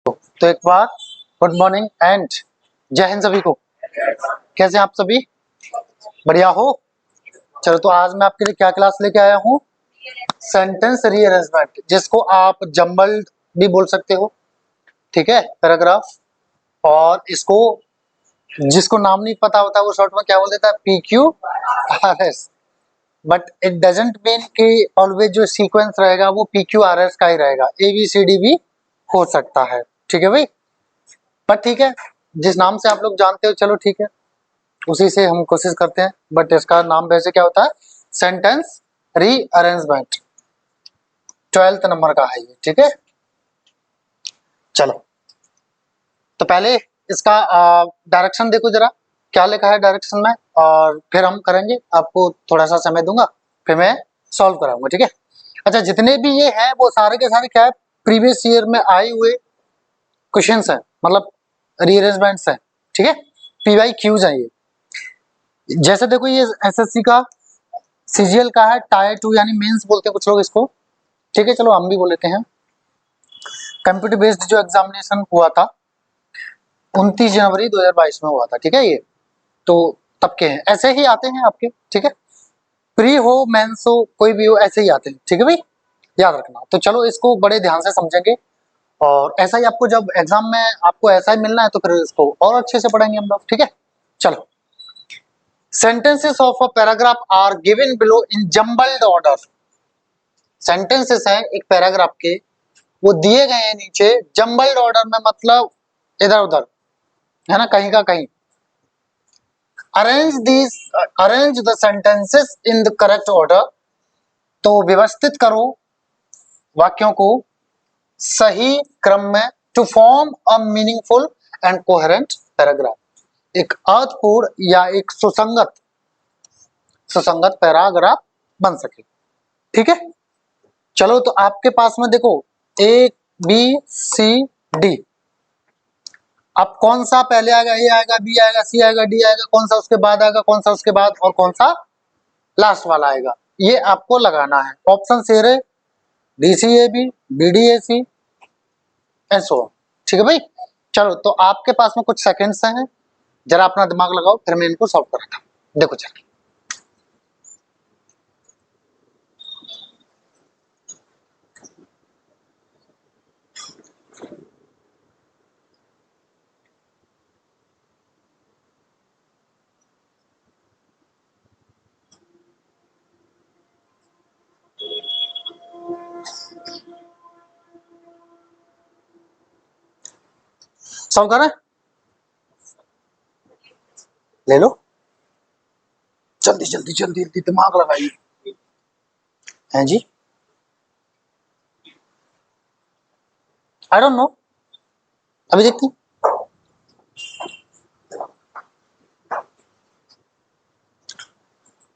तो एक बार good morning and Jai Hind सभी को। कैसे हैं आप सभी? बढ़िया हो? चलो, तो आज मैं आपके लिए क्या क्लास लेके आया हूँ? सेंटेंस रीअरेंजमेंट, जिसको आप जम्बल्ड भी बोल सकते हो, ठीक है, पैराग्राफ। और इसको जिसको नाम नहीं पता होता वो शॉर्ट में क्या बोल देता है? PQRS। But it doesn't mean कि ऑलवेज जो सीक्वेंस रहेगा वो PQRS का ही रहेगा, ABCD भी हो सकता है, ठीक है भाई। पर ठीक है, जिस नाम से आप लोग जानते हो, चलो ठीक है, उसी से हम कोशिश करते हैं। बट इसका नाम वैसे क्या होता है? Sentence rearrangement. 12th नंबर का है ये, ठीक है। चलो, तो पहले इसका डायरेक्शन देखो जरा, क्या लिखा है डायरेक्शन में, और फिर हम करेंगे। आपको थोड़ा सा समय दूंगा, फिर मैं सॉल्व कराऊंगा, ठीक है। अच्छा, जितने भी ये हैं वो सारे के सारे क्या है? प्रीवियस ईयर में आए हुए क्वेश्चंस हैं, मतलब रीअरेंजमेंट्स हैं, ठीक है। PYQs हैं ये। जैसे देखो, ये SSC का CGL का है, टायर 2 यानी मेंस बोलते हैं कुछ लोग इसको, ठीक है। चलो, हम भी बोल लेते हैं। कंप्यूटर बेस्ड जो एग्जामिनेशन हुआ था 29 जनवरी 2022 में हुआ था, ठीक है। ये तो तब के हैं, ऐसे ही आते हैं आपके, ठीक है। प्री हो मेंस हो कोई भी हो, ऐसे ही आते हैं, ठीक है भाई, याद रखना। तो चलो, इसको बड़े ध्यान से समझेंगे, और ऐसा ही आपको जब एग्जाम में आपको ऐसा ही मिलना है तो फिर इसको और अच्छे से पढ़ेंगे हम लोग, ठीक है। चलो, sentences of a paragraph are given below in jumbled order। sentences हैं एक पैराग्राफ के, वो दिए गए हैं नीचे जम्बल्ड ऑर्डर में, मतलब इधर उधर, है ना, कहीं का कहीं। Arrange the sentences in the correct order. तो व्यवस्थित करो वाक्यों को सही क्रम में, to form a meaningful and coherent paragraph. एक अर्थपूर्ण या एक सुसंगत पैराग्राफ बन सके, ठीक है। चलो, तो आपके पास में देखो ABCD। अब कौन सा पहले आएगा? A आएगा, B आएगा, C आएगा, D आएगा, कौन सा उसके बाद आएगा, कौन सा उसके बाद, और कौन सा लास्ट वाला आएगा, ये आपको लगाना है। ऑप्शन से रहे DCAB, BDAC, ऐसो, ठीक है भाई। चलो, तो आपके पास में कुछ सेकंड्स हैं, जरा अपना दिमाग लगाओ, फिर मैं इनको सॉल्व कराता हूं। देखो चलो, सॉल्व करें, ले लो, जल्दी जल्दी जल्दी जल्दी दिमाग लगाइए। हैं जी? आई डोंट नो, अभी देखती हूं।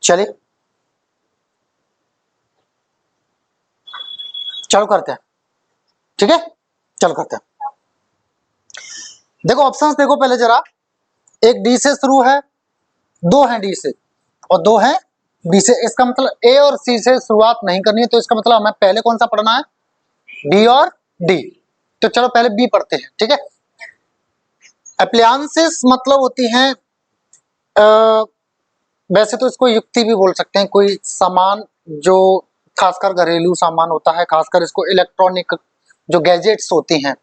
चलिए, चलो करते हैं, ठीक है। चलो करते हैं। देखो ऑप्शंस देखो पहले जरा, एक डी से शुरू है, दो हैं डी से, और दो हैं बी से। इसका मतलब ए और सी से शुरुआत नहीं करनी है, तो इसका मतलब हमें पहले कौन सा पढ़ना है? डी और डी। तो चलो पहले बी पढ़ते हैं, ठीक है। एप्लायंसेस मतलब होती हैं, वैसे तो इसको युक्ति भी बोल सकते हैं, कोई सामान जो खासकर घरेलू सामान होता है, खासकर इसको इलेक्ट्रॉनिक जो गैजेट्स होती हैं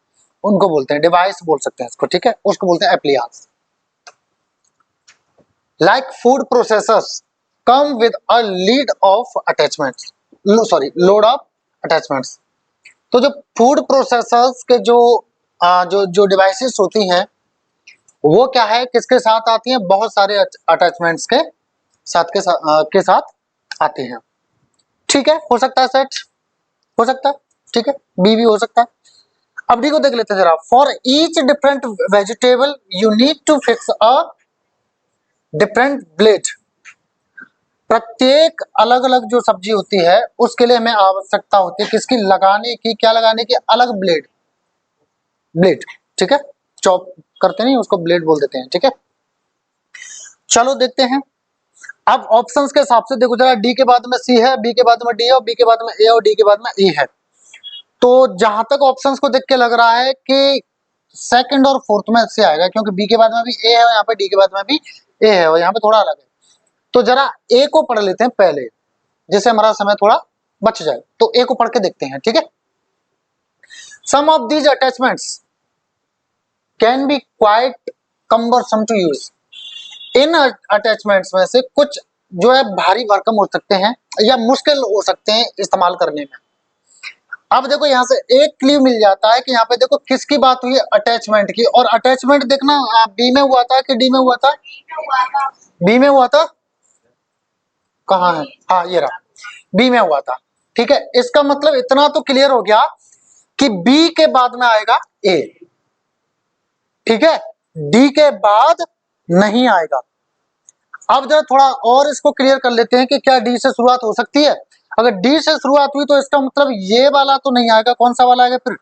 उनको बोलते हैं, डिवाइस बोल सकते हैं इसको, ठीक है, उसको बोलते हैं appliance. Like food processors come with a lead of attachments, load of attachments. तो जो फूड प्रोसेसर्स के जो डिवाइसेस होती हैं वो क्या है, किसके साथ आती हैं? बहुत सारे अटैचमेंट्स के साथ आते हैं, ठीक है। हो सकता है सेट, हो सकता है, ठीक है, बी भी हो सकता है। अब डी को देख लेते हैं जरा। For each different vegetable you need to fix a different blade. प्रत्येक अलग अलग जो सब्जी होती है उसके लिए हमें आवश्यकता होती है किसकी? लगाने की। क्या लगाने की? अलग ब्लेड, ब्लेड, ठीक है। चॉप करते नहीं उसको ब्लेड बोल देते हैं, ठीक है। चलो देखते हैं। अब ऑप्शंस के हिसाब से देखो जरा, डी के बाद में सी है, बी के बाद में डी है, और बी के बाद में ए, और डी के बाद में ई है। तो जहां तक ऑप्शंस को देख के लग रहा है कि सेकंड और फोर्थ में से आएगा, क्योंकि बी के बाद में भी ए है, यहाँ पे डी के बाद में भी ए है, और यहाँ पे थोड़ा अलग है। तो जरा ए को पढ़ लेते हैं पहले, जिससे हमारा समय थोड़ा बच जाए। तो ए को पढ़ के देखते हैं, ठीक है। Some of these attachments can be quite cumbersome to use. इन अटैचमेंट्स में से कुछ जो है भारी भरकम हो सकते हैं या मुश्किल हो सकते हैं इस्तेमाल करने में। अब देखो यहाँ से एक क्लू मिल जाता है कि यहाँ पे देखो किसकी बात हुई है, अटैचमेंट की। और अटैचमेंट देखना बी में हुआ था कि डी में हुआ था? बी में हुआ था। कहाँ है? हाँ ये रहा, बी में हुआ था। ठीक है, इसका मतलब इतना तो क्लियर हो गया कि बी के बाद में आएगा ए, ठीक है, डी के बाद नहीं आएगा। अब जरा थोड़ा और इसको क्लियर कर लेते हैं कि क्या डी से शुरुआत हो सकती है। अगर डी से शुरुआत हुई तो इसका मतलब ये वाला तो नहीं आएगा, कौन सा वाला आएगा फिर?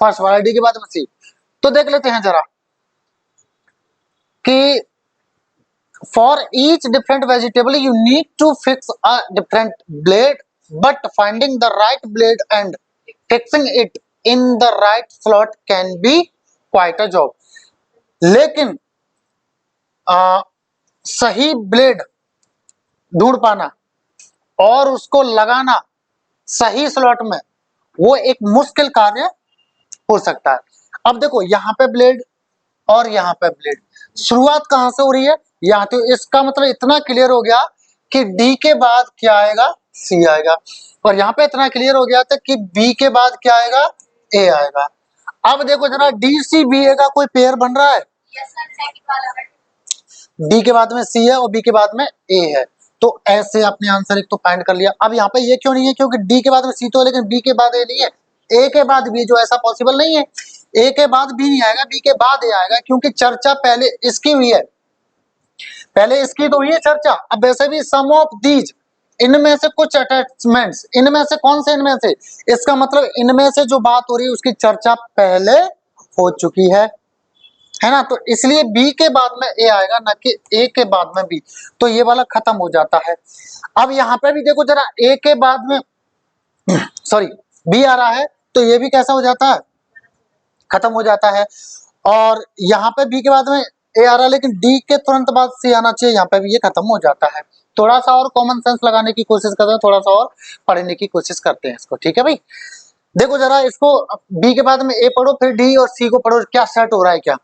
फर्स्ट वाला, डी के बाद में सी। तो देख लेते हैं जरा कि for each different vegetable you need to fix a different blade, but finding the right blade and fixing it in the right slot can be quite a job. लेकिन सही ब्लेड ढूंढ पाना और उसको लगाना सही स्लॉट में, वो एक मुश्किल कार्य हो सकता है। अब देखो यहाँ पे ब्लेड और यहाँ पे ब्लेड, शुरुआत कहां से हो रही है? यहाँ। तो इसका मतलब इतना क्लियर हो गया कि डी के बाद क्या आएगा? सी आएगा। और यहाँ पे इतना क्लियर हो गया था कि बी के बाद क्या आएगा? ए आएगा। अब देखो जरा डी सी बी ए का कोई पेयर बन रहा है? डी के बाद में सी है और बी के बाद में ए है। तो ऐसे आपने आंसर एक तो फाइंड कर लिया। अब यहाँ पे ये क्यों नहीं है? क्योंकि डी के बाद में सी तो है लेकिन बी के बाद ए नहीं है। ए के बाद बी जो ऐसा पॉसिबल नहीं है। ए के बाद बी नहीं आएगा, बी के बाद ए आएगा, क्योंकि चर्चा पहले इसकी हुई है, पहले इसकी तो हुई है चर्चा। अब वैसे भी सम ऑफ दीज, इनमें से कुछ अटैचमेंट्स, इनमें से कौन से? इनमें से, इसका मतलब इनमें से जो बात हो रही है उसकी चर्चा पहले हो चुकी है ना। तो इसलिए बी के बाद में ए आएगा, ना कि ए के बाद में बी। तो ये वाला खत्म हो जाता है। अब यहाँ पे भी देखो जरा, ए के बाद में सॉरी बी आ रहा है, तो ये भी कैसा हो जाता है? खत्म हो जाता है। और यहाँ पे बी के बाद में ए आ रहा है, लेकिन डी के तुरंत बाद सी आना चाहिए, यहाँ पे भी ये खत्म हो जाता है। थोड़ा सा और कॉमन सेंस लगाने की कोशिश करते हैं, थोड़ा सा और पढ़ने की कोशिश करते हैं इसको, ठीक है भाई। देखो जरा इसको, बी के बाद में ए पढ़ो, फिर डी और सी को पढ़ो, क्या सेट हो रहा है क्या।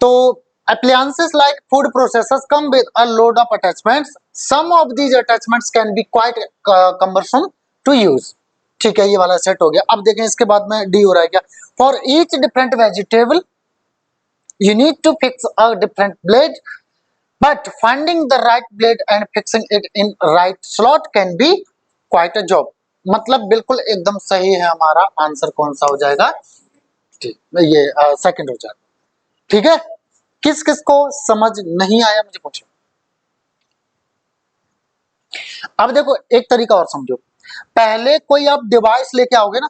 तो appliances like food processors come with a load of attachments. Some of these attachments can be quite cumbersome to use. ठीक है, ये वाला सेट हो गया। अब देखें इसके बाद में डी हो रहा है क्या। For each different vegetable you need to fix a different blade, but finding the right blade and fixing it in right slot can be quite a job. मतलब बिल्कुल एकदम सही है हमारा आंसर। कौन सा हो जाएगा? ठीक, ये सेकंड हो जाएगा। ठीक है, किस किस को समझ नहीं आया मुझे पूछो। अब देखो एक तरीका और समझो। पहले कोई आप डिवाइस लेके आओगे ना,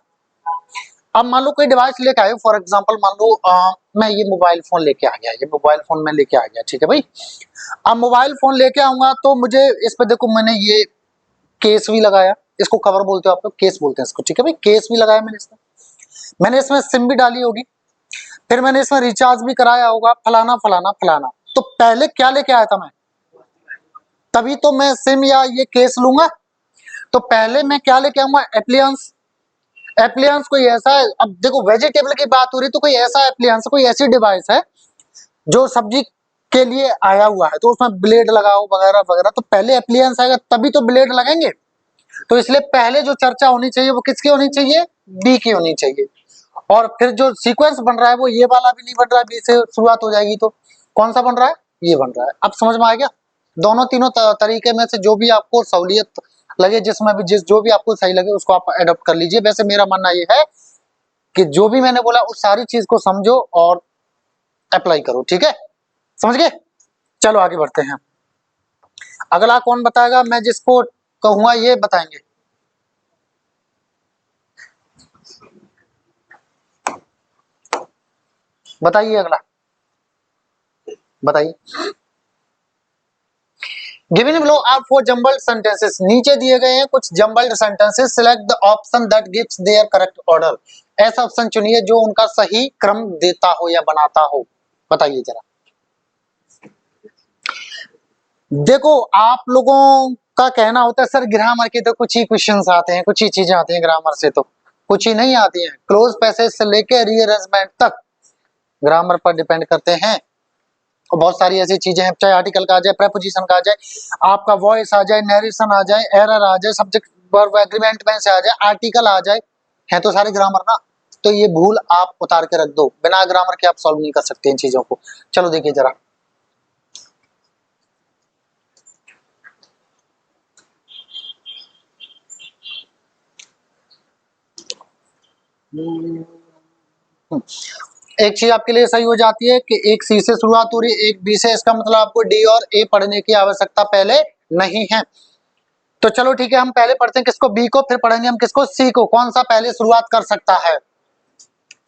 अब मान लो कोई डिवाइस लेके आए, फॉर एग्जांपल मान लो मैं ये मोबाइल फोन लेके आ गया, ये मोबाइल फोन मैं लेके आ गया, ठीक है भाई। अब मोबाइल फोन लेके आऊंगा तो मुझे इस पे देखो मैंने ये केस भी लगाया, इसको कवर बोलते हो आप लोग, केस बोलते हैं इसको, ठीक है भाई। केस भी लगाया मैंने इसमें सिम भी डाली होगी, फिर मैंने इसमें रिचार्ज भी कराया होगा, फलाना फलाना फलाना। तो पहले क्या लेके आया था मैं? तभी तो मैं सिम या ये केस लूंगा। तो पहले मैं क्या लेके आऊंगा? एप्लियंस। एप्लियंस कोई ऐसा है, अब देखो वेजिटेबल की बात हो रही तो कोई ऐसा एप्लियंस, कोई ऐसी डिवाइस है जो सब्जी के लिए आया हुआ है, तो उसमें ब्लेड लगाओ वगैरह वगैरह। तो पहले एप्लियंस आएगा तभी तो ब्लेड लगेंगे। तो इसलिए पहले जो चर्चा होनी चाहिए वो किसकी होनी चाहिए? बी की होनी चाहिए। और फिर जो सीक्वेंस बन रहा है वो ये वाला भी नहीं बन रहा है, बी से शुरुआत हो जाएगी। तो कौन सा बन रहा है? ये बन रहा है। अब समझ में आ गया? दोनों तीनों तरीके में से जो भी आपको सहूलियत लगे, जिसमें भी जो भी आपको सही लगे उसको आप अडॉप्ट कर लीजिए। वैसे मेरा मानना ये है कि जो भी मैंने बोला उस सारी चीज को समझो और अप्लाई करो, ठीक है। समझ गए? चलो आगे बढ़ते हैं। अगला कौन बताएगा? मैं जिसको कहूंगा ये बताएंगे। बताइए अगला, बताइए। Given below are four jumbled sentences, नीचे दिए गए हैं कुछ jumbled sentences, select the option that gives their correct order, ऐसा ऑप्शन चुनिए जो उनका सही क्रम देता हो या बनाता हो। बताइए जरा। देखो आप लोगों का कहना होता है सर ग्रामर के तो कुछ ही क्वेश्चंस आते हैं, कुछ ही चीजें आती हैं ग्रामर से, तो कुछ ही नहीं आती हैं। क्लोज पैसेज से लेके रीअरेंजमेंट तक ग्रामर पर डिपेंड करते हैं, और बहुत सारी ऐसी चीजें हैं, चाहे आर्टिकल का आ जाए, प्रेपोजिशन का आ जाए, आपका वॉइस आ जाए, नरेशन आ जाए, एरर आ जाए, सब्जेक्ट वर्ब एग्रीमेंट में से आ जाए, आर्टिकल आ जाए, है तो सारे ग्रामर ना। तो ये भूल आप उतार के रख दो, बिना ग्रामर के आप सॉल्व नहीं कर सकते इन चीजों को। चलो देखिए जरा। एक चीज आपके लिए सही हो जाती है कि एक सी से शुरुआत हो रही है, एक बी से, इसका मतलब आपको डी और ए पढ़ने की आवश्यकता पहले नहीं है। तो चलो ठीक है, हम पहले पढ़ते हैं किसको, बी को, फिर पढ़ेंगे हम किसको, सी को, कौन सा पहले शुरुआत कर सकता है।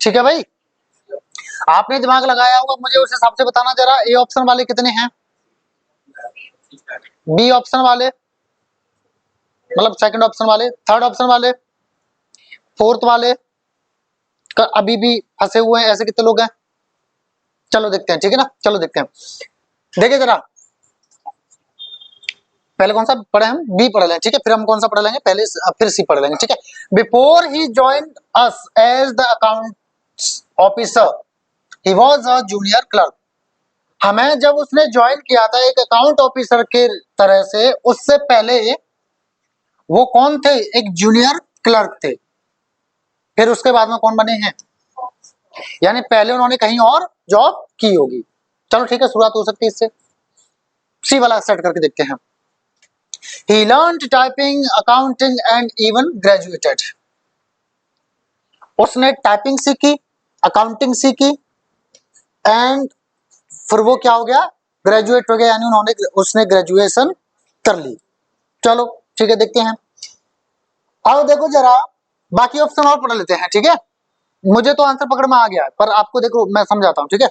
ठीक है भाई, आपने दिमाग लगाया होगा, मुझे उस हिसाब से बताना जरा। ए ऑप्शन वाले कितने हैं, बी ऑप्शन वाले मतलब सेकंड ऑप्शन वाले, थर्ड ऑप्शन वाले, फोर्थ वाले अभी भी फंसे हुए हैं, ऐसे कितने लोग हैं। चलो देखते हैं, ठीक है ना, चलो देखते हैं। देखिए जरा, पहले कौन सा पढ़े हम, बी पढ़ लें, ठीक है, फिर हम कौन सा पढ़ लेंगे, पहले फिर सी पढ़ लेंगे, ठीक है। Before he join us as the accounts officer he was a junior clerk, हमें जब उसने ज्वाइन किया था एक अकाउंट ऑफिसर के तरह से, उससे पहले वो कौन थे, एक जूनियर क्लर्क थे। फिर उसके बाद में कौन बने हैं, यानी पहले उन्होंने कहीं और जॉब की होगी। चलो ठीक है, शुरुआत हो सकती है इससे, सी वाला सेट करके देखते हैं। He learned typing, accounting and even graduated. उसने टाइपिंग सीखी, अकाउंटिंग सीखी, एंड फिर वो क्या हो गया, ग्रेजुएट हो गया, यानी उसने ग्रेजुएशन कर ली। चलो ठीक है, देखते हैं। अब देखो जरा, बाकी ऑप्शन और पढ़ लेते हैं, ठीक है। मुझे तो आंसर पकड़ में आ गया, पर आपको देखो मैं समझाता हूं, ठीक है।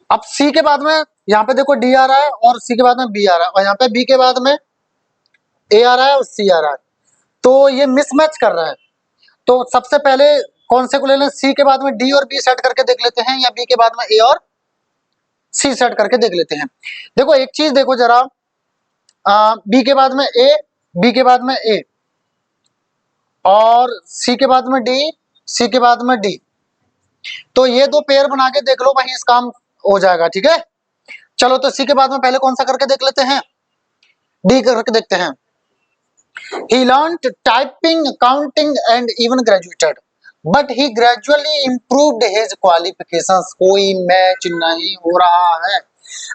अब सी के बाद में यहाँ पे देखो डी आ रहा है, और सी के बाद में बी आ रहा है, और यहाँ पे बी के बाद में ए आ रहा है और सी आ रहा है, तो ये मिसमैच कर रहा है। तो सबसे पहले कौन से को ले लें, सी के बाद में डी और बी सेट करके देख लेते हैं, या बी के बाद में ए और सी सेट करके देख लेते हैं। देखो एक चीज देखो जरा, बी के बाद में ए, बी के बाद में ए, और सी के बाद में डी, सी के बाद में डी, तो ये दो पेयर बना के देख लो, वहीं इस काम हो जाएगा, ठीक है। चलो तो सी के बाद में पहले कौन सा करके देख लेते हैं, डी करके देखते हैं। He learned typing, accounting and even graduated, but he gradually improved his qualifications. कोई मैच नहीं हो रहा है।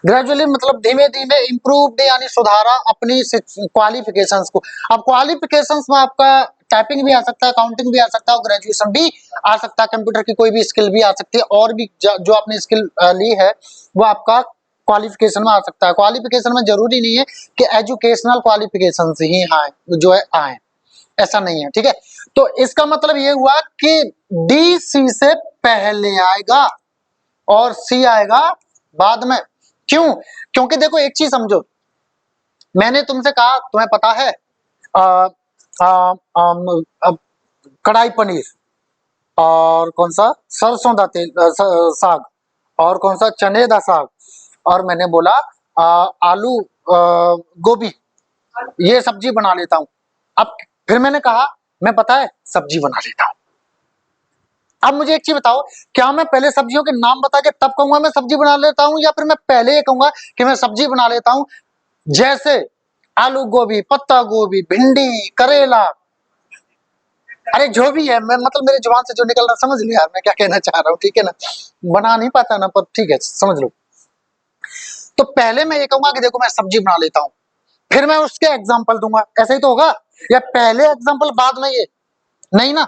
ग्रेजुअली मतलब धीमे धीमे, इम्प्रूव्ड यानी सुधारा अपनी क्वालिफिकेशंस को। अब क्वालिफिकेशंस में आपका टाइपिंग भी आ सकता है, अकाउंटिंग भी आ सकता है, और ग्रेजुएशन भी आ सकता है, कंप्यूटर की कोई भी स्किल भी आ सकती है, और भी जो आपने स्किल ली है वो आपका क्वालिफिकेशन में आ सकता है। क्वालिफिकेशन में जरूरी नहीं है कि एजुकेशनल क्वालिफिकेशन ही आए, जो है आए, ऐसा नहीं है, ठीक है। तो इसका मतलब ये हुआ कि डी सी से पहले आएगा और सी आएगा बाद में। क्यों, क्योंकि देखो एक चीज समझो, मैंने तुमसे कहा, तुम्हें पता है कढ़ाई पनीर, और कौन सा सरसों दा तेल साग, और कौन सा चने दा साग, और मैंने बोला आलू गोभी, ये सब्जी बना लेता हूं। अब फिर मैंने कहा मैं पता है सब्जी बना लेता हूं। अब मुझे एक चीज बताओ, क्या मैं पहले सब्जियों के नाम बता के तब कहूंगा मैं सब्जी बना लेता हूं, या फिर मैं पहले ये कहूंगा कि मैं सब्जी बना लेता हूं, जैसे आलू गोभी, पत्ता गोभी, भिंडी, करेला, अरे जो भी है, मैं मतलब मेरे जुबान से जो निकल रहा, समझ लो यार मैं क्या कहना चाह रहा हूँ, ठीक है ना। बना नहीं पाता ना, पर ठीक है समझ लो। तो पहले मैं ये कहूंगा कि देखो मैं सब्जी बना लेता हूं, फिर मैं उसके एग्जाम्पल दूंगा, ऐसा ही तो होगा, या पहले एग्जाम्पल बाद में ये, नहीं ना,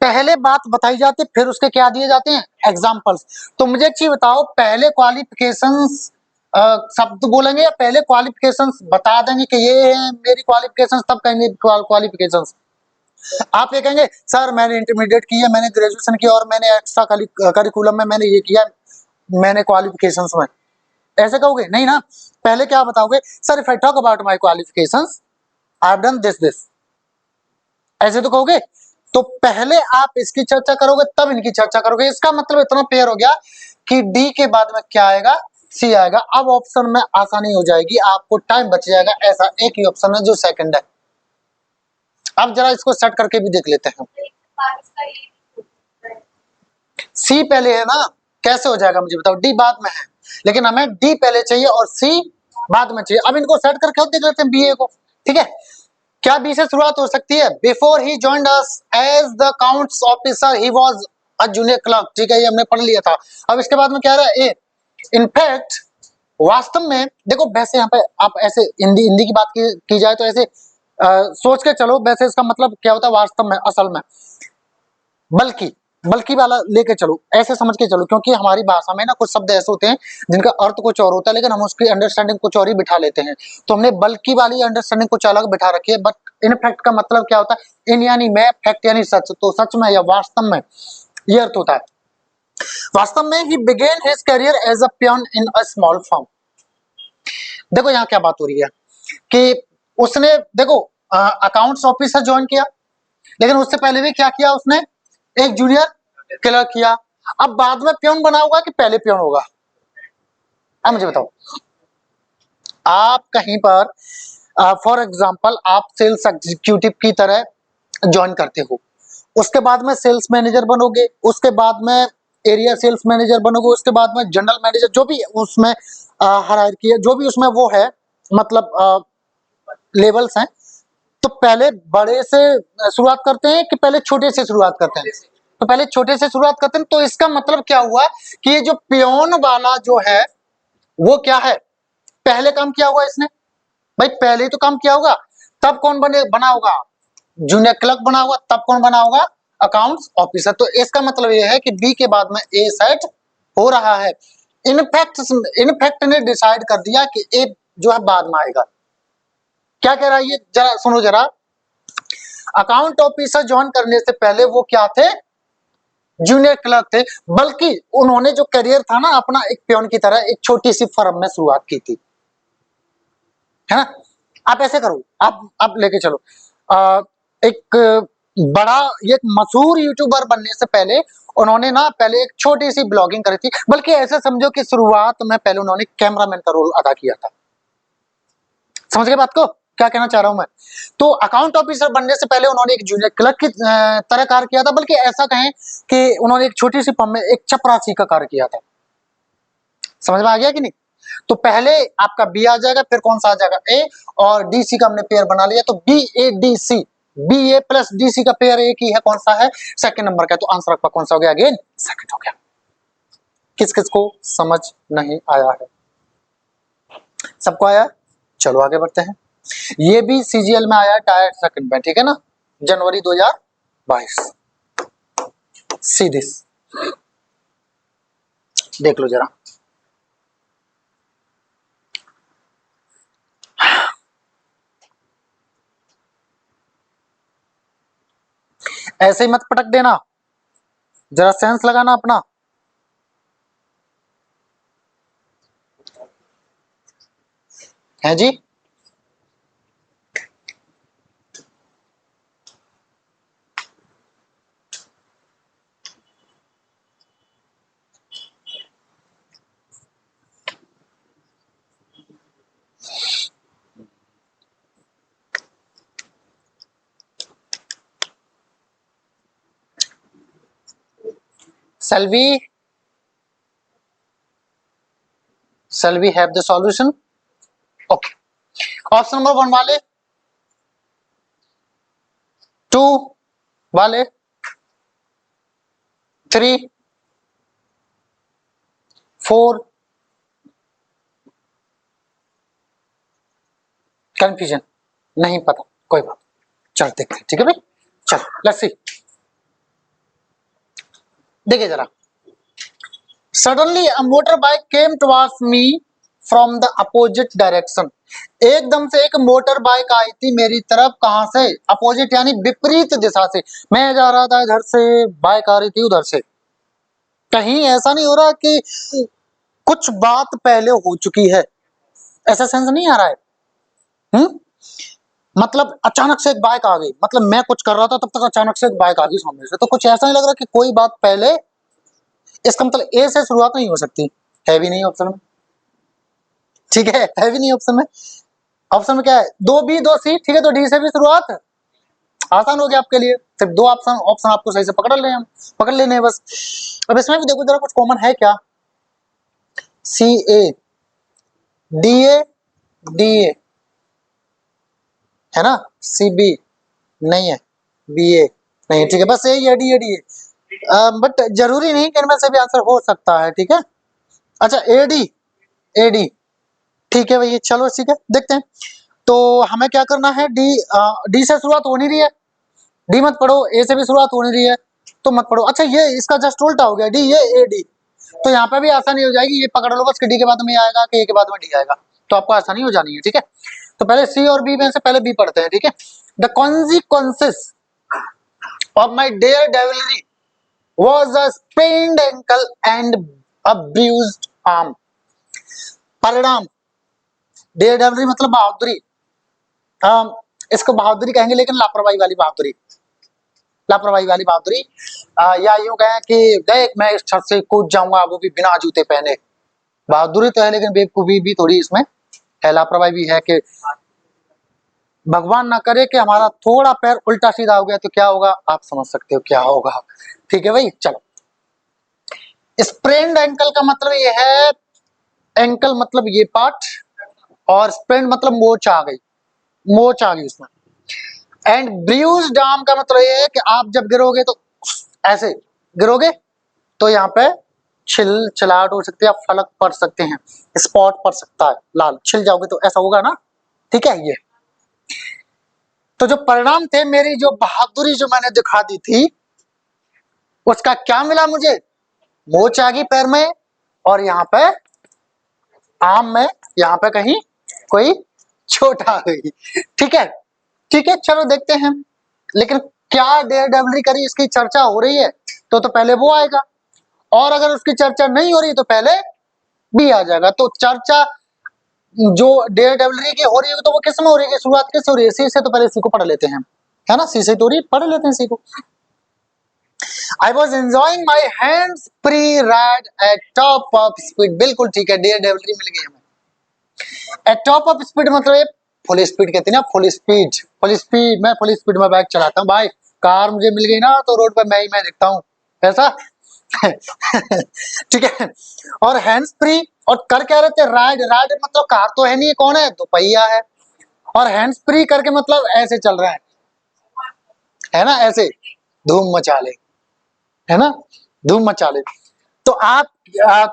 पहले बात बताई जाती फिर उसके क्या दिए जाते हैं, एग्जाम्पल्स। तो मुझे एक चीज बताओ, पहले क्वालिफिकेशंस शब्द बोलेंगे, या पहले क्वालिफिकेशंस बता देंगे कि ये है मेरी क्वालिफिकेशंस, तब कहेंगे क्वालिफिकेशंस। आप ये कहेंगे सर मैंने इंटरमीडिएट किया, मैंने ग्रेजुएशन किया, और मैंने एक्स्ट्रा करिकुलम में मैंने ये किया, मैंने क्वालिफिकेशंस में, ऐसे कहोगे नहीं ना। पहले क्या बताओगे? Sir if I talk about my qualifications I have done this, ऐसे तो कहोगे। तो पहले आप इसकी चर्चा करोगे तब इनकी चर्चा करोगे। इसका मतलब इतना क्लियर हो गया कि डी के बाद में क्या आएगा? सी आएगा। अब ऑप्शन में आसानी हो जाएगी, आपको टाइम बच जाएगा। ऐसा एक ही ऑप्शन है जो सेकंड है। अब जरा इसको सेट करके भी देख लेते हैं। सी पहले है ना, कैसे हो जाएगा मुझे बताओ? डी बाद में है, लेकिन हमें डी पहले चाहिए और सी बाद में चाहिए। अब इनको सेट करके देख लेते हैं बीए को, ठीक है। क्या बी से शुरुआत हो सकती है? Before he joined us as the accounts officer he was a junior clerk, ठीक है, ये हमने पढ़ लिया था। अब इसके बाद में क्या रहा है? ए इनफैक्ट वास्तव में देखो, वैसे यहाँ पे आप ऐसे हिंदी की बात की जाए तो ऐसे सोच के चलो, वैसे इसका मतलब क्या होता है वास्तव में, असल में? बल्कि वाला लेके चलो, ऐसे समझ के चलो, क्योंकि हमारी भाषा में ना कुछ शब्द ऐसे होते हैं जिनका अर्थ कुछ और होता है, लेकिन हम उसकी अंडरस्टैंडिंग कुछ और ही बिठा लेते हैं। तो हमने बल्कि वाली अंडरस्टैंडिंग कुछ अलग बिठा रखी है। बट इन फैक्ट का मतलब क्या होता है? इन यानी मैं, फैक्ट यानी सच, तो सच में या वास्तव में, ये अर्थ होता है। वास्तव में he began his career as a peon in a small firm. देखो यहाँ क्या बात हो रही है कि उसने देखो अकाउंट्स ऑफिसर ज्वाइन किया, लेकिन उससे पहले भी क्या किया उसने? एक जूनियर क्लर्क किया। अब बाद में पियोन बना होगा कि पहले पियोन होगा? अब मुझे बताओ। आप कहीं पर फॉर एग्जांपल आप सेल्स एग्जीक्यूटिव की तरह ज्वाइन करते हो, उसके बाद में सेल्स मैनेजर बनोगे, उसके बाद में एरिया सेल्स मैनेजर बनोगे, उसके बाद में जनरल मैनेजर, जो भी उसमें हायरार्की है, जो भी उसमें वो है, मतलब लेवल्स हैं। तो पहले बड़े से शुरुआत करते हैं कि पहले छोटे से शुरुआत करते हैं? तो पहले छोटे से शुरुआत करते हैं। तो इसका मतलब क्या हुआ कि ये जो पियोन वाला जो है वो क्या है? पहले काम किया होगा इसने। भाई पहले तो काम किया होगा, तब कौन बना होगा? जूनियर क्लर्क बना होगा, तब कौन बना होगा? Accounts officer. तो इसका मतलब ये है कि बी के बाद में ए सेट हो रहा है। इनफैक्ट ने डिसाइड कर दिया कि ए जो है बाद में आएगा। क्या कह रहा है ये? जरा सुनो जरा। अकाउंट ऑफिसर ज्वाइन करने से पहले वो क्या थे? जूनियर क्लर्क थे। बल्कि उन्होंने जो करियर था ना अपना, एक पियोन की तरह एक छोटी सी फर्म में शुरुआत की थी, है ना। आप ऐसे करो, आप लेके चलो एक बड़ा, एक मशहूर यूट्यूबर बनने से पहले उन्होंने ना पहले एक छोटी सी ब्लॉगिंग करी थी। बल्कि ऐसे समझो कि शुरुआत में पहले उन्होंने कैमरामैन का रोल अदा किया था। समझ गए बात को? क्या कहना चाह रहा हूं मैं? तो अकाउंट ऑफिसर बनने से पहले उन्होंने एक जूनियर क्लर्क की तरह कार्य किया था। बल्कि ऐसा कहें कि उन्होंने एक छोटी सी फर्म में एक चपरासी का कार्य किया था। समझ में आ गया कि नहीं? तो पहले आपका बी आ जाएगा, फिर कौन सा आ जाएगा? ए, और डी सी का हमने पेयर बना लिया। तो B A D C, B A plus D C का पेयर एक ही है, कौन सा है? सेकंड नंबर का। तो आंसर आपका कौन सा हो गया? अगेन सेकंड हो गया। किस किस को समझ नहीं आया है? सबको आया? चलो आगे बढ़ते हैं। ये भी सीजीएल में आया, टायर सेकंड में, ठीक है ना, जनवरी 2022। सी दिस, देख लो जरा। ऐसे ही मत पटक देना, जरा सेंस लगाना अपना। है जी? Shall we have the solution? Okay. Option number 1 वाले, 2 वाले, 3, 4, कंफ्यूजन, नहीं पता, कोई बात। चल देखते हैं, ठीक है भाई। चल लेट्स सी। देखिए जरा। Suddenly a motor bike came towards me from the opposite direction. एकदम से एक मोटर बाइक आई थी मेरी तरफ, कहां से? अपोजिट यानी विपरीत दिशा से। मैं जा रहा था इधर से, बाइक आ रही थी उधर से। कहीं ऐसा नहीं हो रहा कि कुछ बात पहले हो चुकी है? ऐसा सेंस नहीं आ रहा है? मतलब अचानक से एक बाइक आ गई, मतलब मैं कुछ कर रहा था तब तक अचानक से एक बाइक आ गई सामने से, तो कुछ ऐसा नहीं लग रहा कि कोई बात पहले, इसका मतलब ए से शुरुआत नहीं हो सकती, है भी नहीं ऑप्शन में, ठीक है भी नहीं ऑप्शन में। ऑप्शन में क्या है? 2B 2C, ठीक है, तो डी से भी शुरुआत, आसान हो गया आपके लिए, सिर्फ 2 ऑप्शन ऑप्शन आपको सही से पकड़ लेने हम, पकड़ लेने हैं बस। अब इसमें भी देखो जरा कुछ कॉमन है क्या, CA DA DA है ना, CB नहीं है, BA नहीं है, ठीक है, बस यही है DA DA, बट जरूरी नहीं कि इनमें से भी आंसर हो सकता है, ठीक है। अच्छा AD ठीक है भैया, चलो ठीक है, देखते हैं। तो हमें क्या करना है, डी से शुरुआत हो नहीं रही है, डी मत पढ़ो, ए से भी शुरुआत हो नहीं रही है तो मत पढ़ो। अच्छा ये इसका जस्ट उल्टा हो गया, डी ये ए डी, तो यहाँ पे भी आसानी हो जाएगी, ये पकड़ लो बस कि डी के बाद में आएगा कि ए के बाद में डी आएगा, तो आपको आसानी हो जानी है, ठीक है। तो पहले सी और बी में से पहले बी पढ़ते हैं, ठीक है। The consequences of my daredevilry was a sprained ankle and a bruised arm. परिणाम, डेयर डेविलरी मतलब बहादुरी, इसको बहादुरी कहेंगे लेकिन लापरवाही वाली बहादुरी, लापरवाही वाली बहादुरी, या यूं कहें कि देख मैं इस छत से कूद जाऊंगा वो भी बिना जूते पहने, बहादुरी तो है लेकिन बेवकूफी भी थोड़ी इसमें है, लापरवाही भी है कि भगवान ना करे कि हमारा थोड़ा पैर उल्टा सीधा हो गया तो क्या होगा, आप समझ सकते हो क्या होगा, ठीक है भाई। चलो, स्प्रेन्ड एंकल का मतलब ये है, एंकल मतलब ये पार्ट, और स्प्रेन्ड मतलब मोच आ गई, मोच आ गई उसमें, एंड ब्रूज्ड आर्म का मतलब ये है कि आप जब गिरोगे तो ऐसे गिरोगे तो यहाँ पे छिलाहट हो सकती है, फलक पड़ सकते हैं, स्पॉट पड़ सकता है, लाल छिल जाओगे तो ऐसा होगा ना, ठीक है। ये तो जो परिणाम थे, मेरी जो बहादुरी जो मैंने दिखा दी थी उसका क्या मिला मुझे, मोच आ गई पैर में, और यहाँ पे आर्म में यहाँ पे कहीं कोई चोट आ गई, ठीक है, ठीक है। चलो देखते हैं, लेकिन क्या डेयर डेविलरी करी इसकी चर्चा हो रही है तो पहले वो आएगा, और अगर उसकी चर्चा नहीं हो रही तो पहले बी आ जाएगा। तो चर्चा जो डेयर डेविलरी की हो रही है तो वो किस में हो रही है, शुरुआत किस हो रही है, सी से, तो पहले सी को पढ़ लेते हैं, है ना, सी से तो पढ़ लेते हैं सी को। I was enjoying my hands free ride at top of speed, बिल्कुल ठीक है, डेयर डेविलरी मिल गई हमें। एट टॉप ऑफ स्पीड मतलब फुल स्पीड कहते हैं ना, फुल स्पीड, फुल स्पीड, मैं फुल स्पीड में बाइक चलाता हूँ भाई, कार मुझे मिल गई ना तो रोड पर मैं दिखता हूँ ऐसा ठीक है। और हैंड्स फ्री, और कर क्या रहे थे, राइड, राइड मतलब कार तो है नहीं, कौन है, दोपहिया है, और हैंड्स फ्री करके मतलब ऐसे चल रहा है ना, ऐसे धूम मचा ले, है ना, धूम मचा ले। तो आप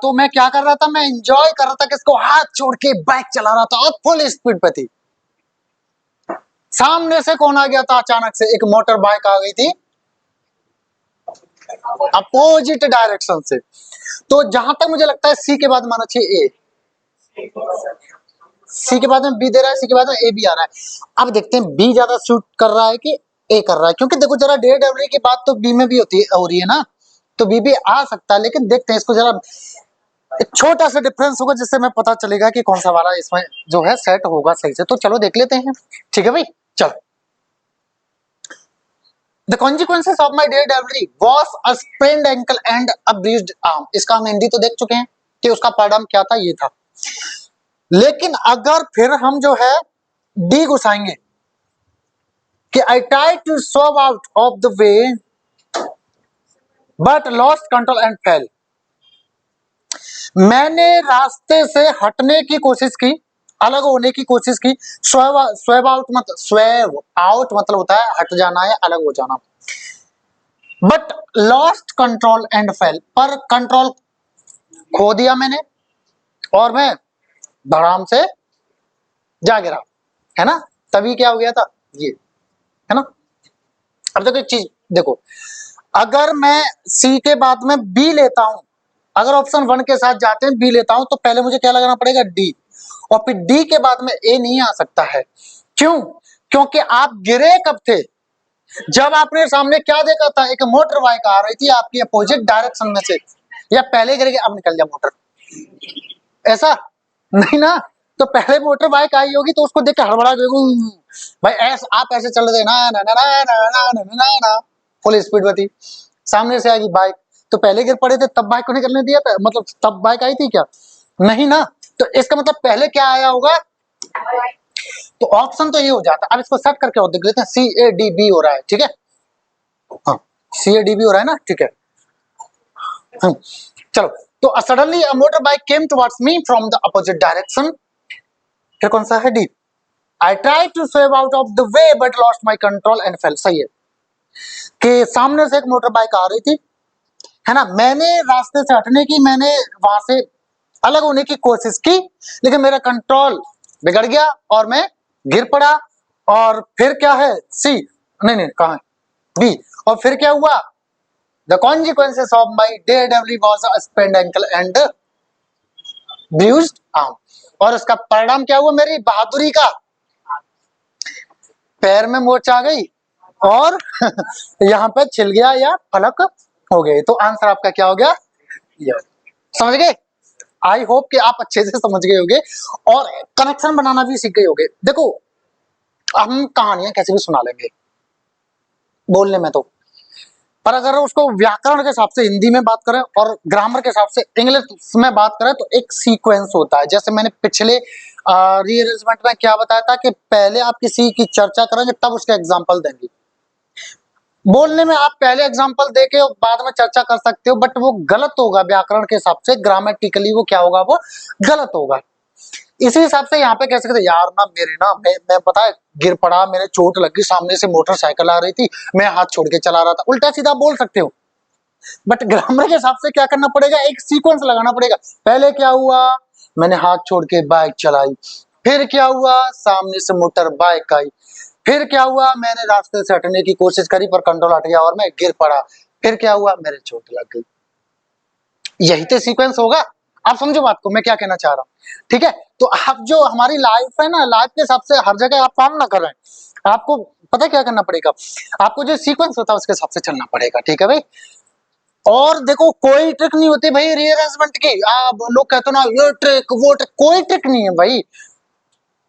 तो मैं क्या कर रहा था, मैं एंजॉय कर रहा था, किसको, हाथ छोड़ के बाइक चला रहा था और फुल स्पीड पे थी। सामने से कौन आ गया था, अचानक से एक मोटर बाइक आ गई थी अपोजिट डायरेक्शन से। तो जहां तक मुझे लगता है सी के बाद माना चाहिए ए, सी के बाद में बी दे रहा है, सी के बाद में ए भी आ रहा है। अब देखते हैं बी ज्यादा सूट कर रहा है कि ए कर रहा है, क्योंकि देखो जरा डेयर डेविलरी की बात तो बी में भी हो रही है ना, तो बी भी आ सकता है, लेकिन देखते हैं इसको जरा, एक छोटा सा डिफरेंस होगा जिससे हमें पता चलेगा कि कौन सा वाला इसमें जो है सेट होगा सही से। तो चलो देख लेते हैं, ठीक है भाई, चलो। The consequences of my dear delivery was a sprained ankle and a bruised arm। इसका हम हिंदी तो देख चुके हैं कि उसका परिणाम क्या था, ये था। लेकिन अगर फिर हम जो है डी घुसाएंगे कि I tried to swerve out of the way but lost control and fell। मैंने रास्ते से हटने की कोशिश की, अलग होने की कोशिश की, स्वेव आउट मतलब होता है हट जाना या अलग हो जाना, but lost control and fail, पर कंट्रोल खो दिया मैंने और मैं धड़ाम से जा गिरा, है ना, तभी क्या हो गया था ये, है ना। अब देखो एक चीज देखो, अगर मैं सी के बाद में बी लेता हूं, अगर ऑप्शन 1 के साथ जाते हैं बी लेता हूं, तो पहले मुझे क्या लगाना पड़ेगा, डी, और फिर डी के बाद में ए नहीं आ सकता है। क्यों? क्योंकि आप गिरे कब थे, जब आपने सामने क्या देखा था, एक मोटर बाइक आ रही थी आपकी अपोजिट डायरेक्शन में से, या पहले गिर के अब निकल जा मोटर, ऐसा नहीं ना, तो पहले मोटर बाइक आई होगी तो उसको देख के हड़बड़ा गए, भाई ऐसे आप ऐसे चल रहे ना ना ना ना ना ना ना ना ना, फुल स्पीड में थी, सामने से आएगी बाइक, तो पहले गिर पड़े थे तब बाइक को निकलने दिया था, मतलब तब बाइक आई थी क्या? नहीं ना। तो इसका मतलब पहले क्या आया होगा? तो ऑप्शन तो ये हो जाता। अब इसको सेट करके और देख लेते हैं, CADB हो रहा है, ठीक है, हाँ CADB हो रहा है ना, ठीक है। चलो, तो suddenly a motor bike came towards me from the opposite direction, फिर कौन सा है? D. I try to swerve out of the way but lost my control and fell. सही है कि सामने से एक मोटर बाइक आ रही थी, है ना, मैंने रास्ते से हटने की, मैंने वहां से अलग होने की कोशिश की, लेकिन मेरा कंट्रोल बिगड़ गया और मैं गिर पड़ा। और फिर क्या है? सी, नहीं नहीं कहां है? बी। और फिर क्या हुआ? The consequences of my daredevil was a sprained ankle and bruised arm. और उसका परिणाम क्या हुआ? मेरी बहादुरी का, पैर में मोच आ गई और यहाँ पे छिल गया या फलक हो गए। तो आंसर आपका क्या हो गया? समझ गए? आई होप कि आप अच्छे से समझ गए होंगे और कनेक्शन बनाना भी सीख गए होंगे। देखो, हम कहानियां कैसे भी सुना लेंगे बोलने में तो, पर अगर उसको व्याकरण के हिसाब से हिंदी में बात करें और ग्रामर के हिसाब से इंग्लिश में बात करें तो एक सीक्वेंस होता है। जैसे मैंने पिछले रीअरेंजमेंट में क्या बताया था कि पहले आप किसी की चर्चा करेंगे तब उसके एग्जाम्पल देंगे। बोलने में आप पहले एग्जाम्पल देके बाद में चर्चा कर सकते हो, बट वो गलत होगा व्याकरण के हिसाब से, ग्रामेटिकली वो क्या होगा? वो गलत होगा। इसी हिसाब से यहाँ पे कह सकते यार ना मेरे ना मैं पता है गिर पड़ा, मेरे चोट लगी, सामने से मोटरसाइकिल आ रही थी, मैं हाथ छोड़ के चला रहा था, उल्टा सीधा बोल सकते हो। बट ग्रामर के हिसाब से क्या करना पड़ेगा? एक सीक्वेंस लगाना पड़ेगा। पहले क्या हुआ? मैंने हाथ छोड़ के बाइक चलाई। फिर क्या हुआ? सामने से मोटर बाइक आई। फिर क्या हुआ? मैंने रास्ते से हटने की कोशिश करी पर कंट्रोल हट गया और मैं गिर पड़ा। फिर क्या हुआ? मेरे चोट लग गई। यही तो सीक्वेंस होगा। आप समझो बात को मैं क्या कहना चाह रहा हूँ, ठीक है? तो आप जो हमारी लाइफ है ना, लाइफ के हिसाब से हर जगह आप काम ना कर रहे हैं, आपको पता क्या करना पड़ेगा? आपको जो सीक्वेंस होता है उसके हिसाब से चलना पड़ेगा, ठीक है भाई? और देखो, कोई ट्रिक नहीं होती भाई रीअरेंजमेंट की। आप लोग कहते हो ना ये ट्रिक वो ट्रिक, कोई ट्रिक नहीं है भाई।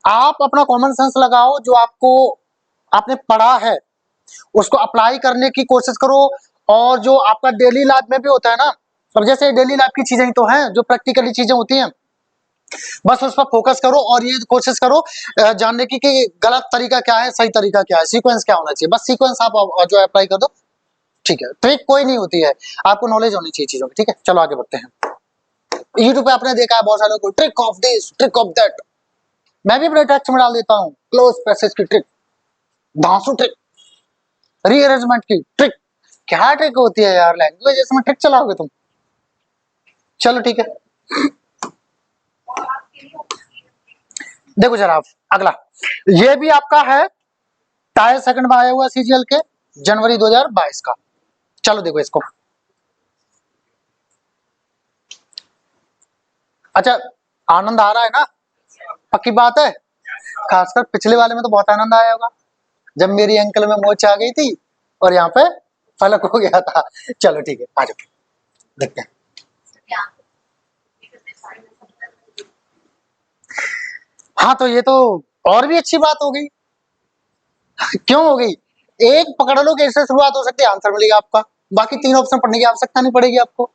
आप अपना कॉमन सेंस लगाओ, जो आपको आपने पढ़ा है उसको अप्लाई करने की कोशिश करो। और जो आपका डेली लाइफ में भी होता है ना, अब जैसे डेली लाइफ की चीजें तो हैं जो प्रैक्टिकली चीजें होती हैं, बस उस पर फोकस करो और ये कोशिश करो जानने की कि गलत तरीका क्या है, सही तरीका क्या है, सीक्वेंस क्या होना चाहिए। बस सीक्वेंस आप जो अप्लाई कर दो, ठीक है। ट्रिक कोई नहीं होती है, आपको नॉलेज होनी चाहिए चीजों की, ठीक है? चलो आगे बढ़ते हैं। यूट्यूब पे आपने देखा है बहुत सारे लोग, trick of this trick of that, मैं भी अपने टेक्स्ट में डाल देता हूँ, क्लोज पैसेज की ट्रिक, धांसू ट्रिक, रीअरेंजमेंट की ट्रिक। क्या ट्रिक होती है यार? लैंग्वेज इसमें ट्रिक चलाओगे तुम? चलो ठीक है। देखो जरा अगला, ये भी आपका है, टायर सेकंड में आया हुआ CGL के जनवरी 2022 का। चलो देखो इसको। अच्छा, आनंद आ रहा है ना? पक्की बात है। खासकर पिछले वाले में तो बहुत आनंद आया होगा जब मेरी अंकल में मोच आ गई थी और यहाँ पे फलक हो गया था। चलो ठीक है, आ जाओ देखते हैं। हाँ तो ये तो और भी अच्छी बात हो गई। क्यों हो गई? एक पकड़ लो कि इससे शुरुआत हो सकती है, आंसर मिलेगा आपका, बाकी 3 ऑप्शन पढ़ने की आवश्यकता नहीं पड़ेगी आपको,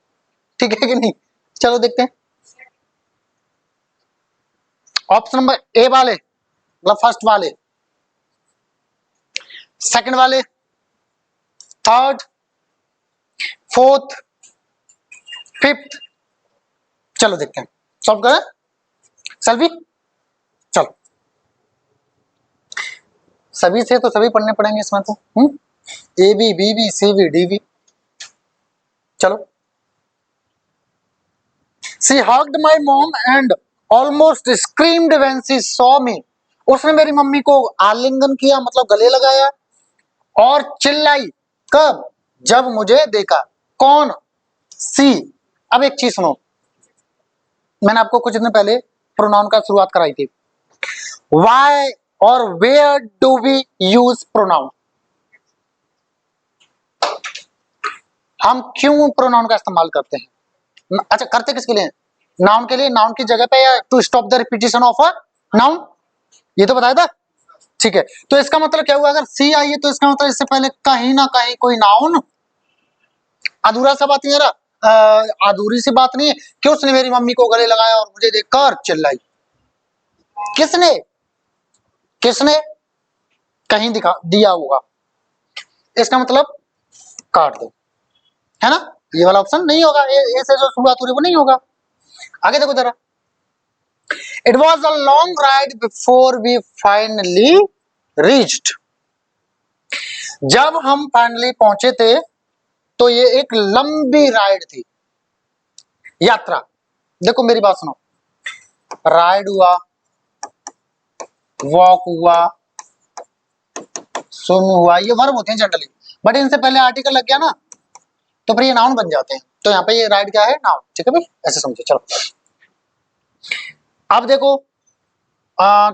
ठीक है कि नहीं? चलो देखते हैं। ऑप्शन नंबर ए वाले, मतलब फर्स्ट वाले, सेकंड वाले, थर्ड, फोर्थ, फिफ्थ। चलो देखते हैं, सॉल्व करें सभी। चलो, सभी से तो सभी पढ़ने पड़ेंगे इसमें तो, a b b b c b d b. चलो, she hugged my mom and almost screamed when she saw me. उसने मेरी मम्मी को आलिंगन किया, मतलब गले लगाया और चिल्लाई। कब? जब मुझे देखा। कौन? सी। अब एक चीज सुनो, मैंने आपको कुछ दिन पहले प्रोनाउन का शुरुआत कराई थी। वाई और where do we use pronoun? हम क्यों प्रोनाउन का इस्तेमाल करते हैं? अच्छा, करते किसके लिए? नाउन के लिए, नाउन की जगह पे, या to stop the repetition of a noun, ये तो बताया था। ठीक है, तो इसका मतलब क्या हुआ, अगर सी आई है तो इसका मतलब इससे पहले कहीं ना कहीं कोई नाउन, अधूरा सा बात नहीं है, अधूरी सी बात नहीं है कि उसने मेरी मम्मी को गले लगाया और मुझे देखकर चिल्लाई। किसने, किसने कहीं दिखा दिया होगा, इसका मतलब काट दो, है ना, ये वाला ऑप्शन नहीं होगा, ए से जो शुरुआत हो रही है वो नहीं होगा। आगे देखो जरा, it was a long ride before we finally reached. जब हम फाइनली पहुंचे थे तो ये एक लंबी राइड थी, यात्रा। देखो मेरी बात सुनो, राइड हुआ, वॉक हुआ, स्विम हुआ, ये वर्ब होते हैं जनरली, बट इनसे पहले आर्टिकल लग गया ना तो फिर ये नाउन बन जाते हैं। तो यहाँ पे ये राइड क्या है, नाउन। ठीक है भाई, ऐसे समझो। चलो अब देखो,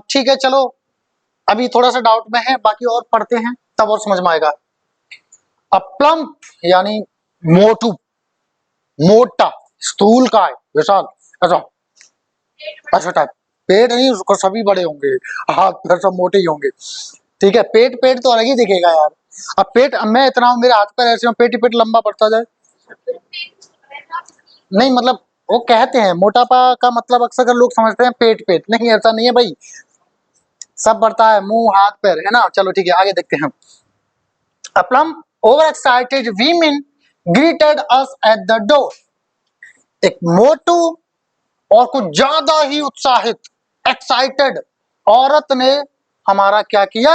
ठीक है चलो, अभी थोड़ा सा डाउट में है, बाकी और पढ़ते हैं तब और समझ में आएगा। प्लम्प यानी मोटू, मोटा, स्थूल काय, विशाल, ऐसा, अच्छा टाइप। पेट नहीं, उसको सभी बड़े होंगे, हाथ पैर सब मोटे ही होंगे। ठीक है, पेट पेट तो अलग ही दिखेगा यार। अब पेट, मैं इतना हूं, मेरे हाथ पैर ऐसे हो, पेट ही पेट लंबा बढ़ता जाए। नहीं मतलब वो कहते हैं मोटापा का मतलब अक्सर लोग समझते हैं पेट पेट, नहीं ऐसा नहीं है भाई, सब बढ़ता है, मुंह हाथ पैर, है ना। चलो ठीक है, आगे देखते हैं। A plump, overexcited women greeted us at the door. एक मोटू और कुछ ज्यादा ही उत्साहित, एक्साइटेड औरत ने हमारा क्या किया,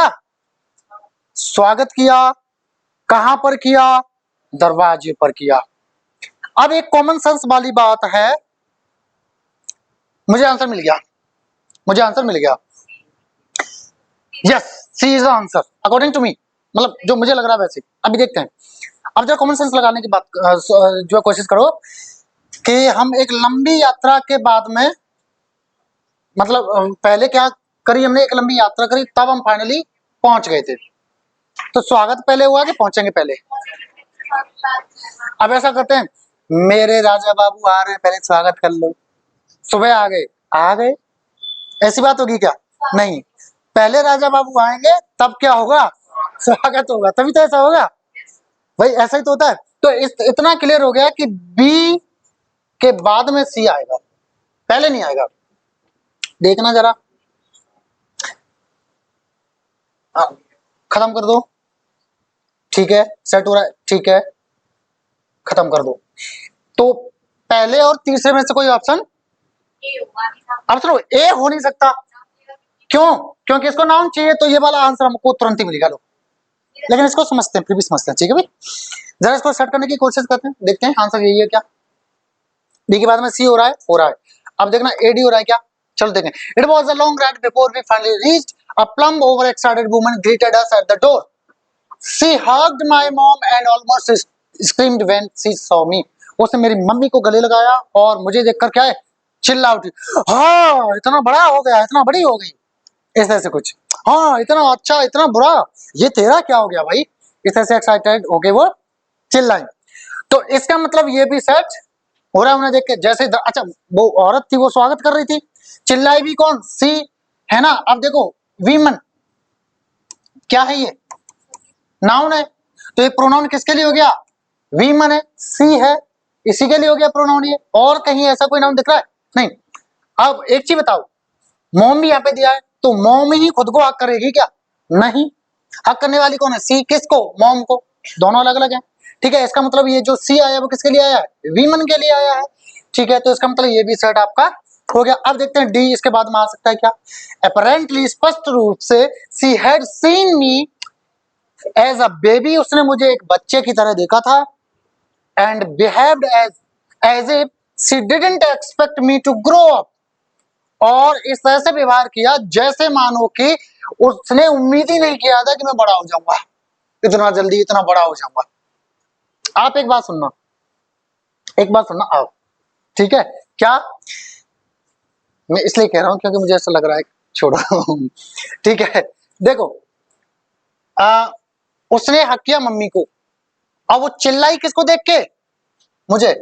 स्वागत किया। कहां पर किया, दरवाजे पर किया। अब एक कॉमन सेंस वाली बात है, मुझे आंसर मिल गया, मुझे आंसर मिल गया। Yes, C is the answer according to me, मतलब जो मुझे लग रहा है वैसे। अभी देखते हैं, अब जरा कॉमन सेंस लगाने की बात जो कोशिश करो कि हम एक लंबी यात्रा के बाद में, मतलब पहले क्या करी हमने, एक लंबी यात्रा करी तब हम फाइनली पहुंच गए थे। तो स्वागत पहले हुआ कि पहुंचेंगे पहले। अब ऐसा करते हैं, मेरे राजा बाबू आ रहे हैं, पहले स्वागत कर लो। सुबह आ गए, आ गए, ऐसी बात होगी क्या, नहीं, पहले राजा बाबू आएंगे तब क्या होगा, स्वागत होगा, तभी तो ऐसा होगा भाई, ऐसा ही तो होता है। तो इतना क्लियर हो गया कि बी के बाद में सी आएगा, पहले नहीं आएगा। देखना जरा, खत्म कर दो, ठीक है, सेट हो रहा है, ठीक है, खत्म कर दो। तो पहले और तीसरे में से कोई ऑप्शन, अब सुनो, ए हो नहीं सकता, क्यों, क्योंकि इसको नाउन चाहिए, तो ये वाला आंसर हमको तुरंत ही मिलेगा। लो, लेकिन इसको समझते हैं, फिर भी समझते हैं, ठीक है भाई। जरा इसको सेट करने की कोशिश करते हैं, देखते हैं आंसर यही है क्या। डी के बाद में सी हो रहा है, हो रहा है। अब देखना ए डी हो रहा है क्या, चलो देखें। It was a long ride before we finally reached, a plump over excited woman greeted us at the door, she hugged my mom and almost screamed when she saw me. उसने मेरी mummy को गले लगाया और मुझे देखकर क्या है, चिल्ला उठी, हाँ इतना बड़ा हो गया, इतना बड़ी हो गई, इस तरह से कुछ, हाँ इतना अच्छा, इतना बुरा, ये तेरा क्या हो गया भाई, इस तरह से एक्साइटेड हो गए वो, चिल्लाई। तो इसका मतलब ये भी सेट हो रहा है उन्हें देख के, जैसे अच्छा वो औरत थी वो स्वागत कर रही थी, चिल्लाई भी कौन, सी, है ना। अब देखो वीमन क्या है, ये नाउन है, तो ये प्रोनाउन किसके लिए हो गया, वीमन है, सी है, इसी के लिए हो गया प्रोनाउन ये, और कहीं ऐसा कोई नाउन दिख रहा है नहीं। अब एक चीज बताओ, मॉम भी यहाँ पे दिया है, तो मॉम ही खुद को हक करेगी क्या, नहीं, हक करने वाली कौन है, सी, किसको, मॉम को, दोनों अलग अलग है। ठीक है, इसका मतलब ये जो सी आया वो किसके लिए आया है, वीमन के लिए आया है। ठीक है, तो इसका मतलब ये भी सेट आपका हो गया। अब देखते हैं डी इसके बाद में आ सकता है क्या, अपेरेंटली, स्पष्ट रूप से, she had seen me as a baby, उसने मुझे एक बच्चे की तरह देखा था, and behaved as if she didn't expect me to grow up, और इस तरह से व्यवहार किया जैसे मानो कि उसने उम्मीद ही नहीं किया था कि मैं बड़ा हो जाऊंगा, इतना जल्दी इतना बड़ा हो जाऊंगा। आप एक बात सुनना, एक बात सुनना आप, ठीक है, क्या, मैं इसलिए कह रहा हूं क्योंकि मुझे ऐसा लग रहा है, छोड़ो ठीक है, देखो उसने हक किया मम्मी को, अब वो चिल्लाई किसको देख के, मुझे,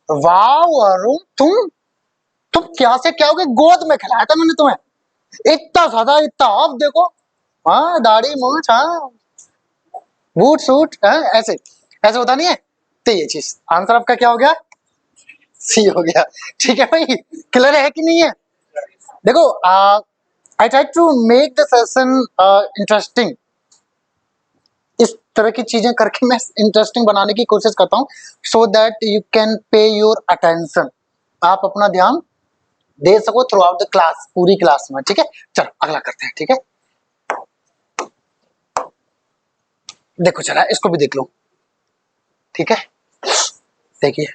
वाह अरुण तुम क्या से क्या हो गए, गोद में खिलाया था मैंने तुम्हें, इतना ज्यादा, इतना अब देखो, हाँ दाढ़ी मूछ, हाँ बूट सूट, हाँ ऐसे ऐसे होता नहीं है। तो ये चीज आंसर आपका क्या हो गया, सी हो गया। ठीक है भाई, क्लियर है कि नहीं है? देखो I try to make the session interesting, इस तरह की चीजें करके मैं इंटरेस्टिंग बनाने की कोशिश करता हूँ, so that you can pay your attention, आप अपना ध्यान दे सको थ्रू आउट द क्लास, पूरी क्लास में। ठीक है, चलो अगला करते हैं। ठीक है, देखो चला इसको भी देख लो। ठीक है, देखिए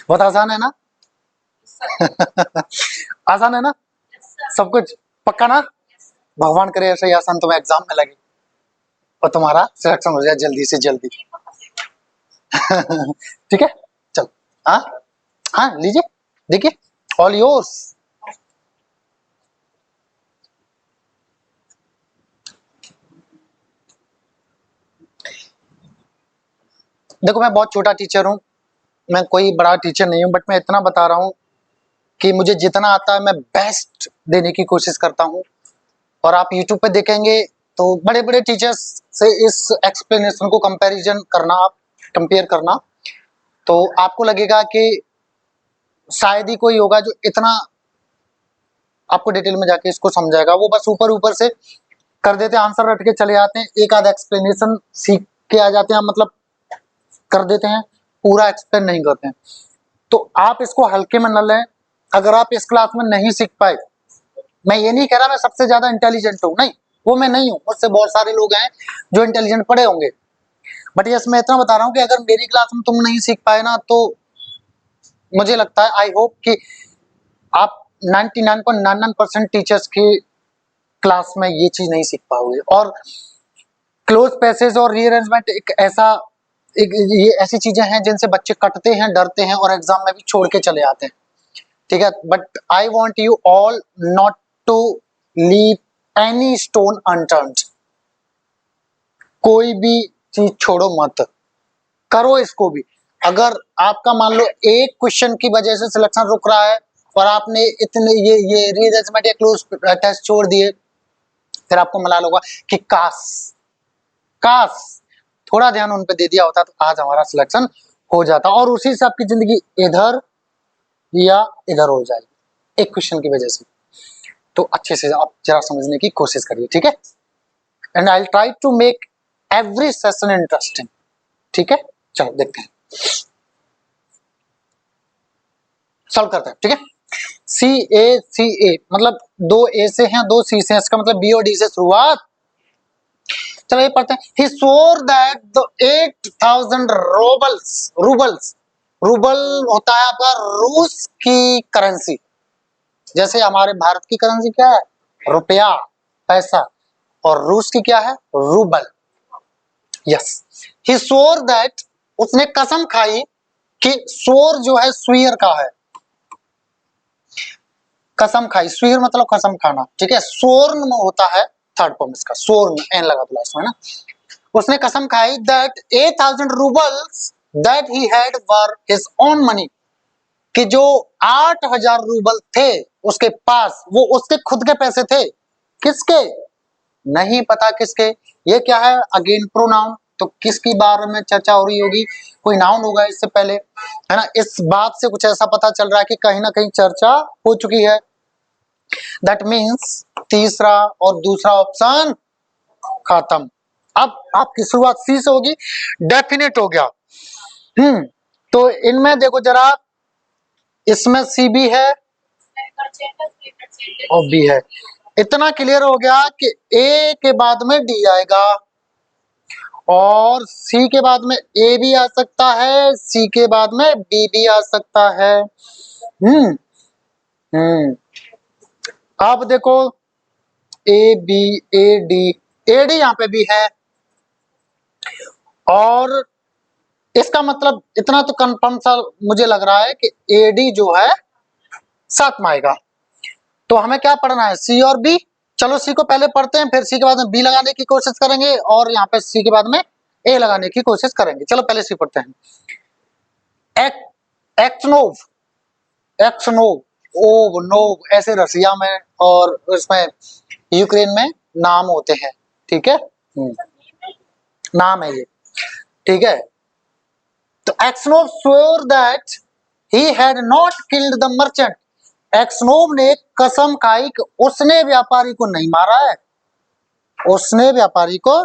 बहुत आसान है ना? आसान है ना? सब कुछ पक्का ना? भगवान करे ऐसे ही आसान तुम्हें एग्जाम में लगे और तुम्हारा सिलेक्शन हो जाए जल्दी से जल्दी। ठीक है, चलो, हाँ हाँ लीजिए, देखिए, ऑल योर्स। देखो मैं बहुत छोटा टीचर हूँ, मैं कोई बड़ा टीचर नहीं हूँ, बट मैं इतना बता रहा हूँ कि मुझे जितना आता है मैं बेस्ट देने की कोशिश करता हूँ। और आप YouTube पे देखेंगे तो बड़े बड़े टीचर्स से इस एक्सप्लेनेशन को कंपैरिजन करना, आप कंपेयर करना, तो आपको लगेगा कि शायद ही कोई होगा जो इतना आपको डिटेल में जाके इसको समझाएगा। वो बस ऊपर ऊपर से कर देते हैं, आंसर रट के चले जाते हैं, एक आध एक्सप्लेनेशन सीख के आ जाते हैं, मतलब कर देते हैं, पूरा एक्सप्लेन नहीं करते हैं। तो आप इसको हल्के में न लें। अगर आप इस क्लास में नहीं सीख पाए, मैं ये नहीं कह रहा मैं सबसे ज्यादा इंटेलिजेंट हूँ, नहीं, वो मैं नहीं हूँ, मुझसे बहुत सारे लोग हैं जो इंटेलिजेंट पढ़े होंगे, बट यस मैं इतना बता रहा हूँ कि अगर मेरी क्लास में तुम नहीं सीख पाए ना, तो मुझे लगता है, आई होप कि आप 99.99% टीचर्स की क्लास में ये चीज नहीं सीख पाओगे। और क्लोज पैसेज और रीअरेंजमेंट एक ऐसा, एक ये ऐसी चीजें हैं जिनसे बच्चे कटते हैं, डरते हैं और एग्जाम में भी छोड़ के चले आते हैं। ठीक है, but I want you all not to leave any stone unturned, कोई भी चीज छोड़ो मत, करो इसको भी। अगर आपका मान लो एक क्वेश्चन की वजह से सिलेक्शन रुक रहा है और आपने इतने ये रीअरेंजमेंट या क्लोज टेस्ट छोड़ दिए, फिर आपको मलाल होगा कि काश काश थोड़ा ध्यान उन पे दे दिया होता तो आज हमारा सिलेक्शन हो जाता, और उसी से आपकी जिंदगी इधर या इधर हो जाएगी एक क्वेश्चन की वजह से। तो अच्छे से आप जरा समझने की कोशिश करिए। ठीक है, and I try to make every session interesting. ठीक है, चलो देखते हैं, सॉल्व करते हैं। ठीक है, सी ए मतलब दो ए से हैं, दो सी से हैं, इसका मतलब बी और डी से शुरुआत। चलो ये पढ़ते हैं। He swore that the 8,000 roubles, rouble होता है आपका रूस की करेंसी, जैसे हमारे भारत की करेंसी क्या है, रुपया, पैसा, और रूस की क्या है, rouble. Yes, he swore that, उसने कसम खाई कि swore जो है स्वीयर का है, कसम खाई, स्वीयर मतलब कसम खाना। ठीक है, स्वर्ण में होता है थर्ड फॉर्म इसका, स्वर्ण एन लगा दो लास्ट में ना। उसने कसम खाई that 8,000 roubles that he had were his own money, कि जो 8,000 रूबल थे उसके पास, वो उसके खुद के पैसे थे। किसके, नहीं पता किसके। ये क्या है, अगेन प्रोनाउन, तो किसकी बारे में चर्चा हो रही होगी, कोई नाउन होगा इससे पहले, है ना। इस बात से कुछ ऐसा पता चल रहा है कि कहीं ना कहीं चर्चा हो चुकी है। दैट मीन्स तीसरा और दूसरा ऑप्शन खत्म। अब आपकी शुरुआत सी से होगी, डेफिनेट हो गया। तो इनमें देखो जरा, इसमें सी भी है और बी है। इतना क्लियर हो गया कि ए के बाद में डी आएगा और सी के बाद में ए भी आ सकता है, सी के बाद में बी भी आ सकता है। हम्म अब देखो, A B A D, A D यहाँ पे भी है, और इसका मतलब इतना तो कंफर्म सा मुझे लग रहा है कि ए डी जो है साथ में आएगा। तो हमें क्या पढ़ना है, सी और बी। चलो सी को पहले पढ़ते हैं, फिर सी के बाद में बी लगाने की कोशिश करेंगे, और यहाँ पे सी के बाद में ए लगाने की कोशिश करेंगे। चलो पहले से पढ़ते हैं। एक्सनोव, एक्सनोव, ओव, नोव ऐसे रसिया में और उसमें यूक्रेन में नाम होते हैं, ठीक है, नाम है ये, ठीक है। तो एक्सनोव swore that he had not killed the merchant, एक्सनोव ने कसम खाई कि उसने व्यापारी को नहीं मारा है, उसने व्यापारी को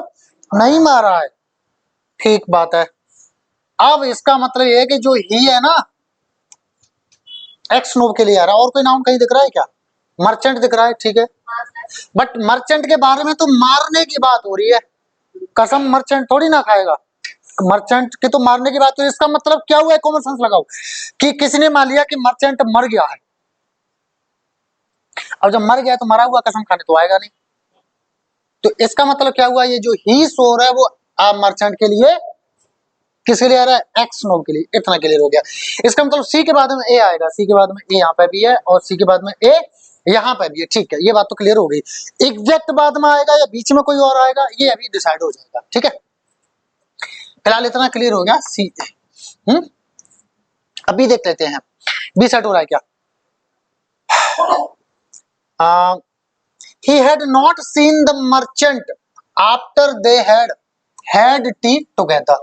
नहीं मारा है, ठीक बात है। अब इसका मतलब ये है कि जो ही है ना एक्सनोव के लिए आ रहा है, और कोई नाउन कहीं दिख रहा है क्या? मर्चेंट दिख रहा है, ठीक है, बट मर्चेंट के बारे में तो मारने की बात हो रही है, कसम मर्चेंट थोड़ी ना खाएगा, मर्चेंट की तो मारने की बात हो रही है। इसका मतलब क्या हुआ है, कॉमन सेंस लगाओ कि किसी ने मान लिया कि मर्चेंट मर गया है, अब जब मर गया तो मरा हुआ कसम खाने तो आएगा नहीं, तो इसका मतलब क्या हुआ, ये जो ही सो रहा है वो मर्चेंट के लिए, किसके लिए आ रहा है, एक्सनोव के लिए, इतना क्लियर हो गया। इसका मतलब सी के बाद में ए आएगा, सी के बाद में ए यहाँ पे भी है और सी के बाद में ए यहाँ पे भी है, ठीक है, ये बात तो क्लियर हो गई। एग्जैक्ट बाद में आएगा या बीच में कोई और आएगा ये अभी डिसाइड हो जाएगा, ठीक है, फिलहाल इतना क्लियर हो गया सी। अभी देख लेते हैं बी सेट हो रहा है क्या। he had not seen the merchant after they had tea together,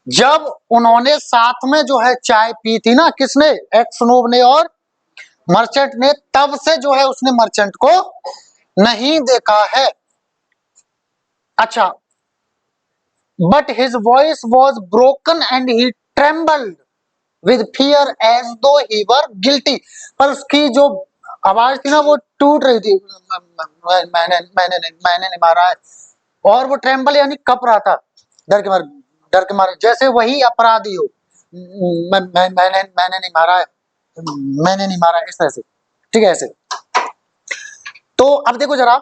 जब उन्होंने साथ में जो है चाय पी थी ना, किसने, एक्सनोव ने और मर्चेंट ने, तब से जो है उसने मर्चेंट को नहीं देखा है। अच्छा, but his voice was broken and he trembled with fear as though he were guilty, पर उसकी जो आवाज थी ना वो टूट रही थी, मैंने नहीं मारा है, और वो ट्रेम्बल यानी कप रहा था डर के मारे जैसे वही अपराधी हो, मैंने नहीं मारा है, मैंने नहीं मारा, इस तरह से, ठीक है, ऐसे। तो अब देखो जरा,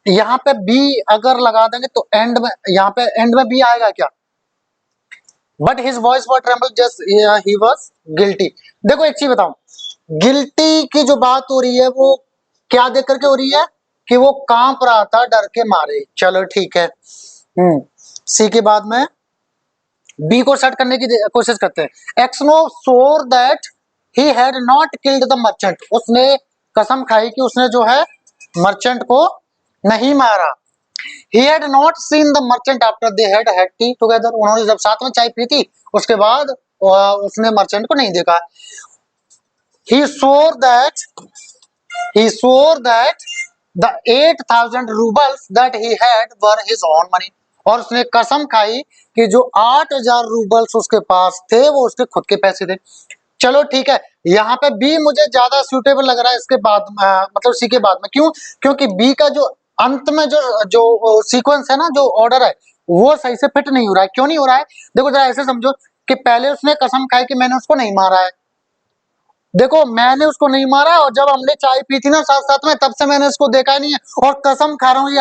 यहाँ पे बी अगर लगा देंगे तो एंड में, यहाँ पे एंड में बी आएगा क्या, but his voice was tremble just he was guilty. देखो एक चीज बताऊं, गिल्टी की जो बात हो रही है वो क्या देख करके हो रही है कि वो कांप रहा था डर के मारे, चलो ठीक है। सी के बाद में बी को सेट करने की कोशिश करते हैं। एक्सनोव swore that he had not killed the merchant, उसने कसम खाई कि उसने जो है मर्चेंट को नहीं मारा। He had not seen the merchant after they had tea together, उन्होंने जब साथ में चाय पी थी उसके बाद उसने मर्चेंट को नहीं देखा। He swore that the 8,000 rubles that he had were his own money, और उसने कसम खाई कि जो 8,000 रूबल्स उसके पास थे वो उसके खुद के पैसे थे। चलो ठीक है, यहाँ पे बी मुझे ज्यादा सूटेबल लग रहा है इसके बाद, मतलब सी के बाद में, क्यों, क्योंकि बी का जो अंत में जो सीक्वेंस है ना, जो ऑर्डर है वो सही से फिट नहीं हो रहा है। क्यों नहीं हो रहा है, देखो जरा ऐसे समझो कि पहले उसने कसम खाई कि मैंने उसको नहीं मारा है, देखो मैंने उसको नहीं मारा और जब हमने चाय पी थी ना साथ साथ में तब से मैंने उसको देखा ही नहीं है, और कसम खा रहा हूँ ये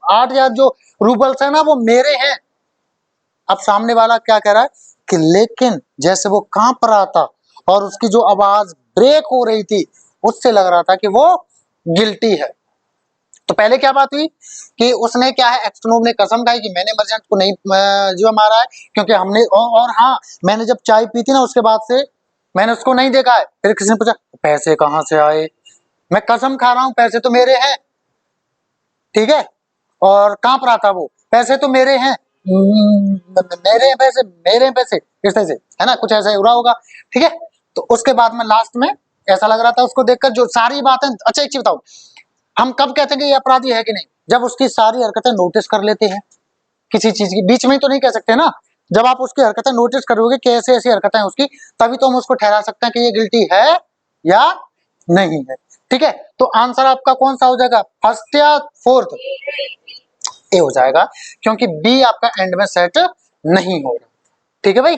8,000 जो रूबल्स है ना वो मेरे हैं। अब सामने वाला क्या कह रहा है कि लेकिन जैसे वो कांप रहा था और उसकी जो आवाज ब्रेक हो रही थी उससे लग रहा था कि वो गिल्टी है। तो पहले क्या बात हुई कि उसने क्या है, एक्सनोव ने कसम खाई कि मैंने मर्चेंट को नहीं जो मारा है, क्योंकि हमने और हाँ मैंने जब चाय पी थी ना उसके बाद से मैंने उसको नहीं देखा है। फिर किसी ने पूछा पैसे कहाँ से आए, मैं कसम खा रहा हूँ पैसे तो मेरे हैं, ठीक है, और कांप रहा था वो, पैसे तो मेरे हैं, मेरे पैसे इस तरह से, है ना, कुछ ऐसा हो रहा होगा, ठीक है। तो उसके बाद में लास्ट में ऐसा लग रहा था उसको देखकर जो सारी बातें। अच्छा एक चीज बताओ, हम कब कहते हैं कि ये अपराधी है कि नहीं, जब उसकी सारी हरकतें नोटिस कर लेते हैं, किसी चीज की बीच में तो नहीं कह सकते ना, जब आप उसकी हरकतें नोटिस करोगे कि ऐसे ऐसी हरकतें हैं उसकी, तभी तो हम उसको ठहरा सकते हैं कि ये गिल्टी है या नहीं है, ठीक है। तो आंसर आपका कौन सा हो जाएगा, फर्स्ट या फोर्थ, ए हो जाएगा, क्योंकि बी आपका एंड में सेट नहीं होगा, ठीक है भाई।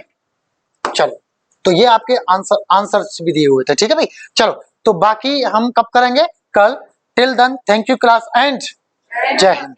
चलो तो ये आपके आंसर भी दिए हुए थे, ठीक है भाई। चलो तो बाकी हम कब करेंगे, कल। Till then thank you class and Jai Hind.